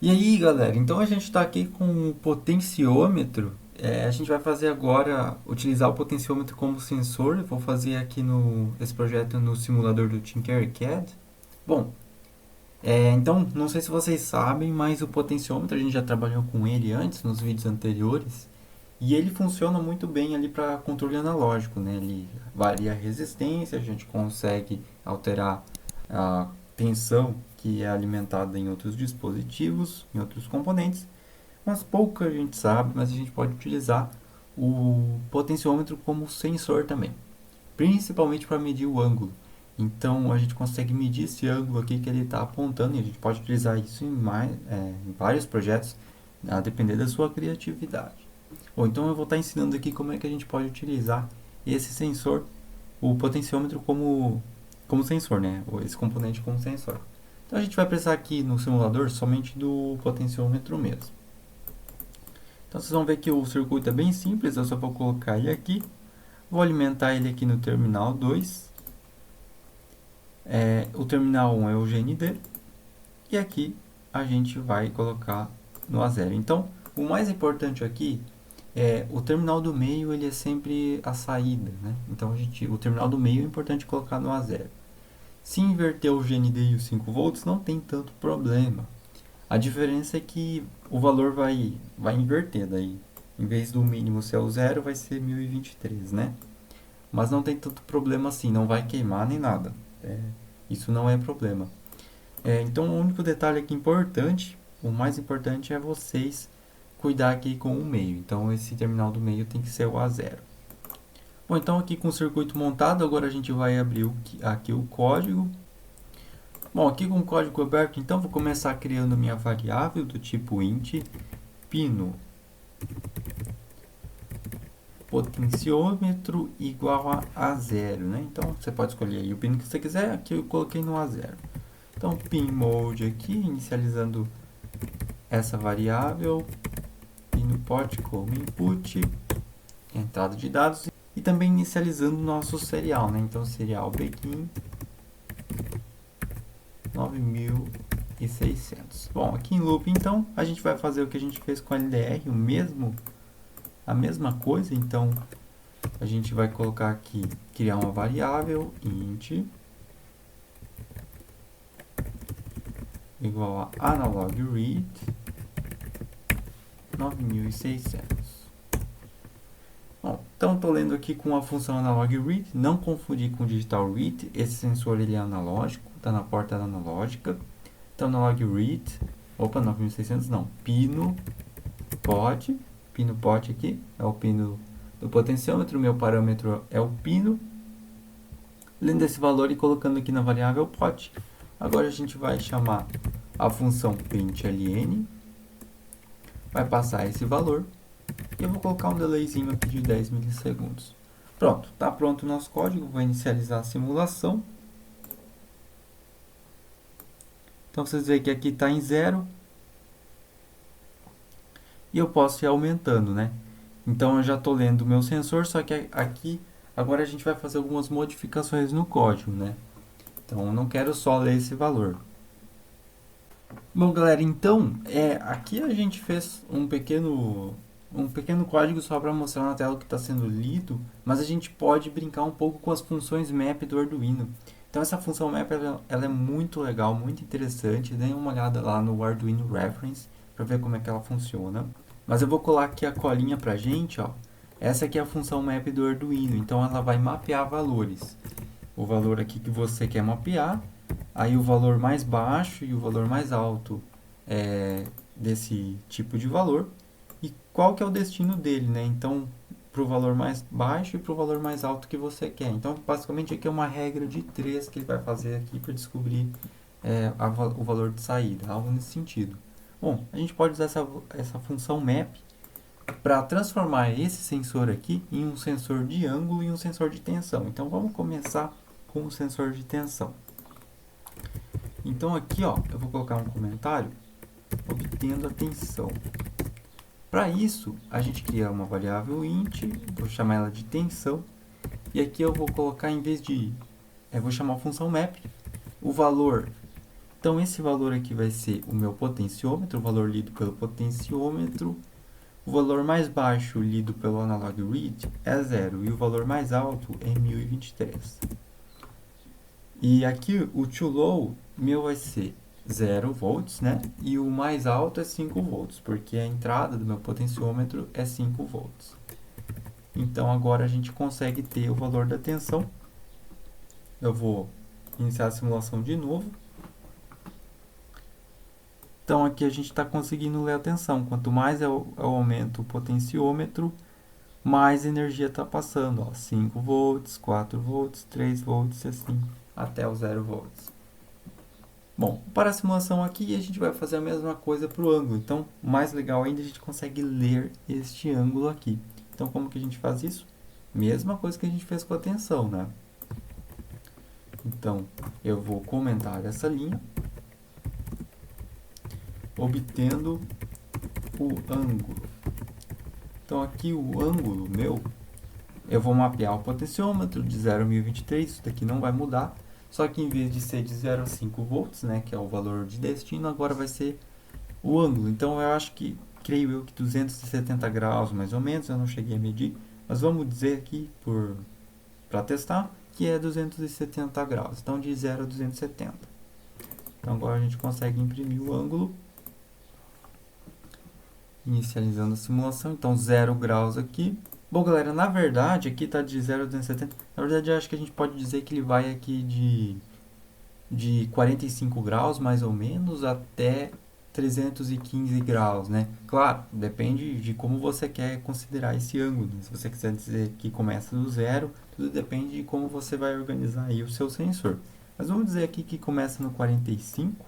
E aí, galera, então a gente está aqui com o potenciômetro. A gente vai fazer agora, utilizar o potenciômetro como sensor. Eu vou fazer aqui esse projeto no simulador do Tinkercad. Bom, então, não sei se vocês sabem, mas o potenciômetro, a gente já trabalhou com ele antes, nos vídeos anteriores. E ele funciona muito bem ali para controle analógico, né? Ele varia a resistência, a gente consegue alterar a tensão que é alimentada em outros dispositivos, em outros componentes, mas pouca gente sabe, mas a gente pode utilizar o potenciômetro como sensor também, principalmente para medir o ângulo. Então a gente consegue medir esse ângulo aqui que ele está apontando e a gente pode utilizar isso em vários projetos, a depender da sua criatividade. Bom, então eu vou estar ensinando aqui como é que a gente pode utilizar esse sensor, o potenciômetro como sensor, né? Esse componente como sensor. Então a gente vai precisar aqui no simulador somente do potenciômetro mesmo. Então vocês vão ver que o circuito é bem simples, eu só vou colocar ele aqui, vou alimentar ele aqui no terminal 2, o terminal 1 é o GND, e aqui a gente vai colocar no A0. Então o mais importante aqui o terminal do meio ele é sempre a saída, né? Então o terminal do meio é importante colocar no A0. Se inverter o GND e os 5 volts não tem tanto problema. A diferença é que o valor vai inverter daí. Em vez do mínimo ser o zero, vai ser 1023, né? Mas não tem tanto problema assim, não vai queimar nem nada. Isso não é problema. Então o único detalhe aqui importante, o mais importante é vocês cuidar aqui com o meio. Então esse terminal do meio tem que ser o A0. Bom, então aqui com o circuito montado, agora a gente vai abrir aqui o código. Bom, aqui com o código aberto, então vou começar criando minha variável do tipo int pino potenciômetro igual a zero, né? Então você pode escolher aí o pino que você quiser, aqui eu coloquei no A0. Então pin mode aqui, inicializando essa variável, pino pot como input, entrada de dados e também inicializando o nosso serial, né? Então serial begin 9600. Bom, aqui em loop então a gente vai fazer o que a gente fez com a LDR, a mesma coisa. Então a gente vai colocar aqui, criar uma variável int igual a analog read 9600. Bom, então estou lendo aqui com a função analog read, não confundir com digital read. Esse sensor ele é analógico, está na porta analógica. Então analog read, 9600 não, pino pot aqui é o pino do potenciômetro, meu parâmetro é o pino. Lendo esse valor e colocando aqui na variável pot. Agora a gente vai chamar a função println, vai passar esse valor e eu vou colocar um delayzinho aqui de 10 milissegundos. Pronto, está pronto o nosso código, vou inicializar a simulação. Então vocês veem que aqui está em 0 e eu posso ir aumentando, né? Então eu já estou lendo o meu sensor, só que aqui agora a gente vai fazer algumas modificações no código, né? Então eu não quero só ler esse valor. Bom, galera, então aqui a gente fez um pequeno código só para mostrar na tela o que está sendo lido, mas a gente pode brincar um pouco com as funções map do Arduino. Então essa função map ela é muito legal, muito interessante. Dê uma olhada lá no Arduino Reference para ver como é que ela funciona. Mas eu vou colar aqui a colinha para a gente, ó. Essa aqui é a função map do Arduino, então ela vai mapear valores. O valor aqui que você quer mapear, aí o valor mais baixo e o valor mais alto desse tipo de valor. E qual que é o destino dele, né? Então, para o valor mais baixo e para o valor mais alto que você quer. Então, basicamente aqui é uma regra de 3 que ele vai fazer aqui para descobrir o valor de saída, algo nesse sentido. Bom, a gente pode usar essa função map para transformar esse sensor aqui em um sensor de ângulo e um sensor de tensão. Então, vamos começar com o sensor de tensão. Então, aqui ó, eu vou colocar um comentário obtendo a tensão. Para isso, a gente cria uma variável int, vou chamar ela de tensão, e aqui eu vou colocar, em vez de, vou chamar a função map, o valor Então, esse valor aqui vai ser o meu potenciômetro, o valor lido pelo potenciômetro. O valor mais baixo lido pelo analog read é 0 e o valor mais alto é 1023. E aqui o too low meu vai ser 0 volts, né? E o mais alto é 5 volts, porque a entrada do meu potenciômetro é 5 volts. Então agora a gente consegue ter o valor da tensão. Eu vou iniciar a simulação de novo. Então aqui a gente está conseguindo ler a tensão. Quanto mais eu aumento o potenciômetro, mais energia está passando. Ó, 5 volts, 4 volts, 3 volts e assim até os 0 volts. Bom, para a simulação aqui a gente vai fazer a mesma coisa para o ângulo. Então, mais legal ainda, a gente consegue ler este ângulo aqui. Então, como que a gente faz isso? Mesma coisa que a gente fez com a tensão, né? Então, eu vou comentar essa linha, obtendo o ângulo. Então, aqui o ângulo meu, eu vou mapear o potenciômetro de 0 a 1023, isso daqui não vai mudar. Só que em vez de ser de 0 a 5 volts, né, que é o valor de destino, agora vai ser o ângulo. Então, eu acho que, creio eu, que 270 graus, mais ou menos, eu não cheguei a medir. Mas vamos dizer aqui, para testar, que é 270 graus. Então, de 0 a 270. Então, agora a gente consegue imprimir o ângulo. Inicializando a simulação. Então, 0 graus aqui. Bom, galera, na verdade, aqui está de 0 a 270. Na verdade, eu acho que a gente pode dizer que ele vai aqui de 45 graus, mais ou menos, até 315 graus, né? Claro, depende de como você quer considerar esse ângulo. Se você quiser dizer que começa do zero, tudo depende de como você vai organizar aí o seu sensor. Mas vamos dizer aqui que começa no 45.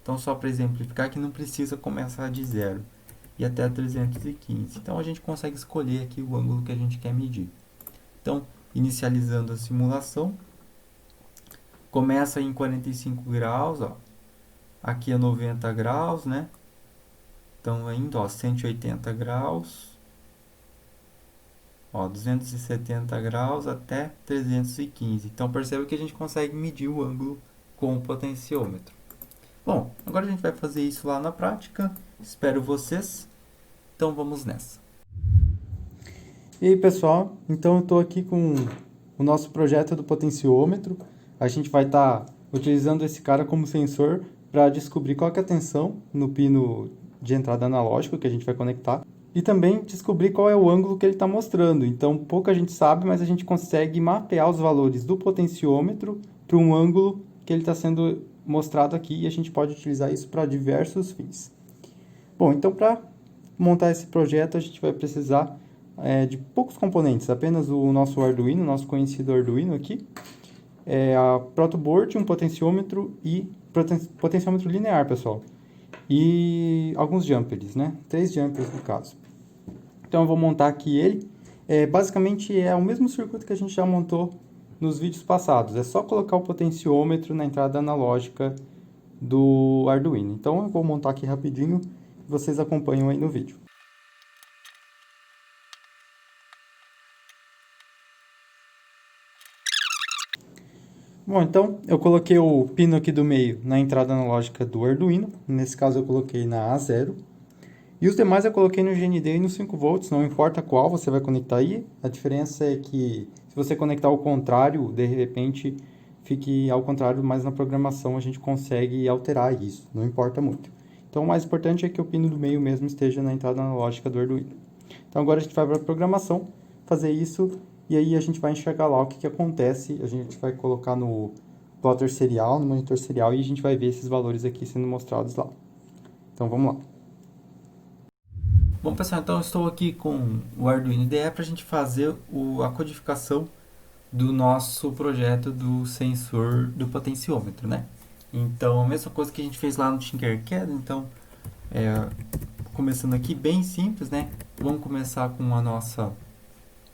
Então, só para exemplificar que não precisa começar de zero e até 315. Então, a gente consegue escolher aqui o ângulo que a gente quer medir. Então, inicializando a simulação, começa em 45 graus, ó. Aqui é 90 graus, né? Então, indo, ó, 180 graus, ó, 270 graus até 315. Então, percebe que a gente consegue medir o ângulo com o potenciômetro. Bom, agora a gente vai fazer isso lá na prática. Espero vocês. Então, vamos nessa. E aí, pessoal? Então, eu estou aqui com o nosso projeto do potenciômetro. A gente vai estar utilizando esse cara como sensor para descobrir qual que é a tensão no pino de entrada analógico que a gente vai conectar. E também descobrir qual é o ângulo que ele está mostrando. Então, pouca gente sabe, mas a gente consegue mapear os valores do potenciômetro para um ângulo que ele está sendo mostrado aqui. E a gente pode utilizar isso para diversos fins. Bom, então para montar esse projeto a gente vai precisar de poucos componentes. Apenas o nosso Arduino, nosso conhecido Arduino aqui. A protoboard, um potenciômetro e potenciômetro linear, pessoal. E alguns jumpers, né? 3 jumpers no caso. Então eu vou montar aqui ele. Basicamente é o mesmo circuito que a gente já montou nos vídeos passados. É só colocar o potenciômetro na entrada analógica do Arduino. Então eu vou montar aqui rapidinho e vocês acompanham aí no vídeo. Bom, então eu coloquei o pino aqui do meio na entrada analógica do Arduino. Nesse caso eu coloquei na A0. E os demais eu coloquei no GND e no 5 volts, não importa qual você vai conectar aí. A diferença é que se você conectar ao contrário, de repente fique ao contrário, mas na programação a gente consegue alterar isso, não importa muito. Então o mais importante é que o pino do meio mesmo esteja na entrada analógica do Arduino. Então agora a gente vai para a programação, fazer isso, e aí a gente vai enxergar lá o que acontece. A gente vai colocar no plotter serial, no monitor serial, e a gente vai ver esses valores aqui sendo mostrados lá. Então vamos lá. Bom, pessoal, então eu estou aqui com o Arduino IDE para a gente fazer a codificação do nosso projeto do sensor do potenciômetro, né? Então, a mesma coisa que a gente fez lá no Tinkercad. Então, começando aqui bem simples, né? Vamos começar com a nossa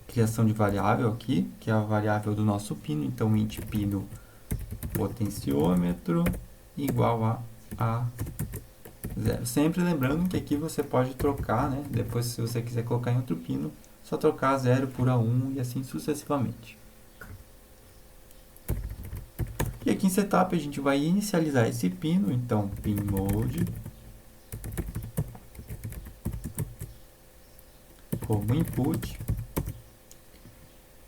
criação de variável aqui, que é a variável do nosso pino. Então, int pino potenciômetro igual a 0. Sempre lembrando que aqui você pode trocar, né? Depois, se você quiser colocar em outro pino, só trocar 0 por A1 e assim sucessivamente. E aqui em Setup a gente vai inicializar esse pino, então pin mode como input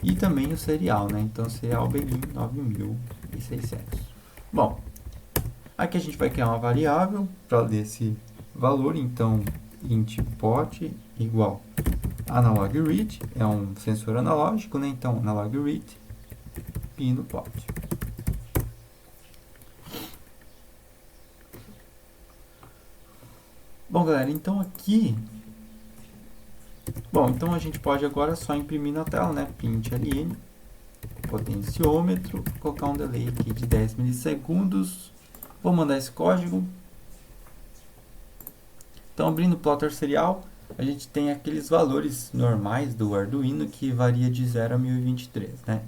e também o serial, né? Então serial begin 9600. Bom, aqui a gente vai criar uma variável para ler esse valor, então int pot igual analog read, é um sensor analógico, né? Então analog read pino pot. Bom, galera, então aqui... Bom, então a gente pode agora só imprimir na tela, né? Print ln, potenciômetro, colocar um delay aqui de 10 milissegundos. Vou mandar esse código. Então, abrindo o plotter serial, a gente tem aqueles valores normais do Arduino que varia de 0 a 1023, né?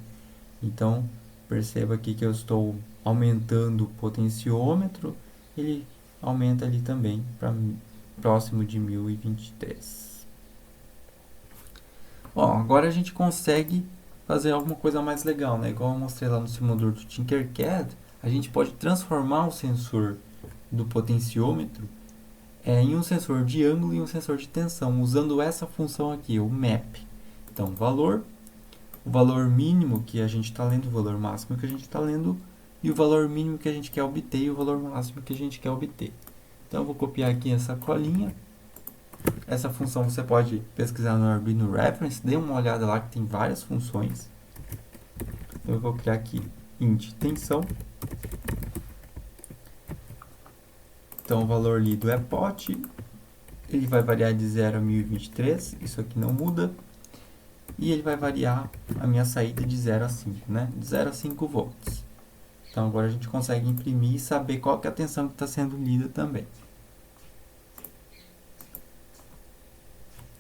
Então, perceba aqui que eu estou aumentando o potenciômetro, ele aumenta ali também para próximo de 1023. Bom, agora a gente consegue fazer alguma coisa mais legal, né? Igual eu mostrei lá no simulador do Tinkercad, a gente pode transformar o sensor do potenciômetro em um sensor de ângulo e um sensor de tensão, usando essa função aqui, o map. Então, o valor mínimo que a gente está lendo, o valor máximo que a gente está lendo, e o valor mínimo que a gente quer obter e o valor máximo que a gente quer obter. Então, eu vou copiar aqui essa colinha. Essa função você pode pesquisar no Arduino Reference, dê uma olhada lá que tem várias funções. Eu vou criar aqui int tensão. Então o valor lido é pot, ele vai variar de 0 a 1023, isso aqui não muda. E ele vai variar a minha saída de 0 a 5, né? De 0 a 5 volts. Então agora a gente consegue imprimir e saber qual que é a tensão que está sendo lida também.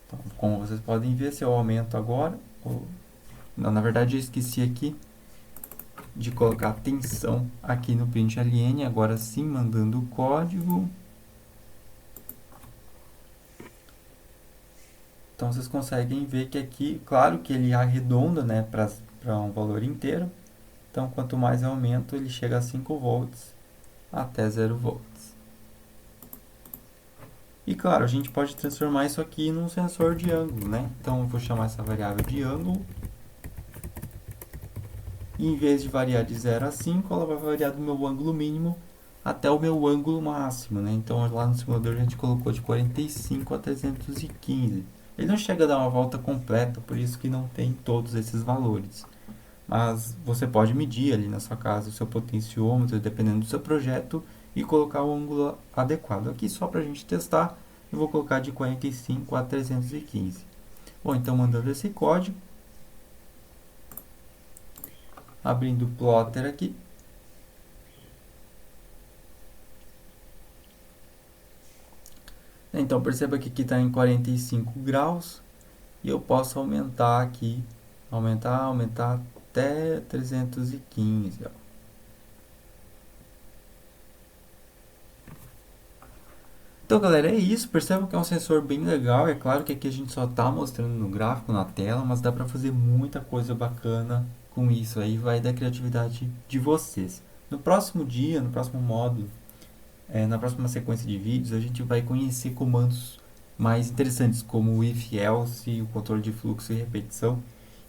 Então, como vocês podem ver, se eu aumento agora, não, na verdade eu esqueci aqui de colocar a tensão aqui no println, agora sim mandando o código. Então vocês conseguem ver que aqui, claro que ele arredonda, né, para um valor inteiro. Então quanto mais eu aumento, ele chega a 5 volts até 0 volts. E claro, a gente pode transformar isso aqui num sensor de ângulo, né? Então eu vou chamar essa variável de ângulo. E em vez de variar de 0 a 5, ela vai variar do meu ângulo mínimo até o meu ângulo máximo, né? Então lá no simulador a gente colocou de 45 a 315. Ele não chega a dar uma volta completa, por isso que não tem todos esses valores. Mas você pode medir ali na sua casa o seu potenciômetro, dependendo do seu projeto, e colocar o ângulo adequado. Aqui só para a gente testar, eu vou colocar de 45 a 315. Bom, então mandando esse código, abrindo o plotter aqui, então perceba que aqui está em 45 graus, e eu posso aumentar aqui, aumentar até 315, ó. Então, galera, é isso. Percebam que é um sensor bem legal. É claro que aqui a gente só está mostrando no gráfico, na tela, mas dá para fazer muita coisa bacana com isso. Aí vai da criatividade de vocês. No próximo dia, no próximo módulo, na próxima sequência de vídeos, a gente vai conhecer comandos mais interessantes, como o if, else, o controle de fluxo e repetição.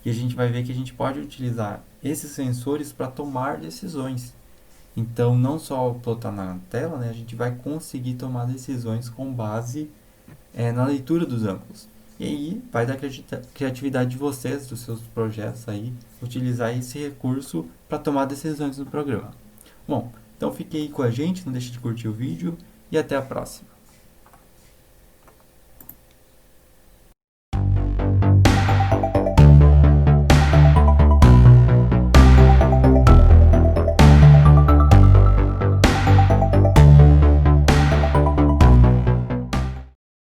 E a gente vai ver que a gente pode utilizar esses sensores para tomar decisões. Então, não só plotar na tela, né, a gente vai conseguir tomar decisões com base na leitura dos ângulos. E aí, vai da criatividade de vocês, dos seus projetos aí, utilizar esse recurso para tomar decisões no programa. Bom, então fique aí com a gente, não deixe de curtir o vídeo e até a próxima.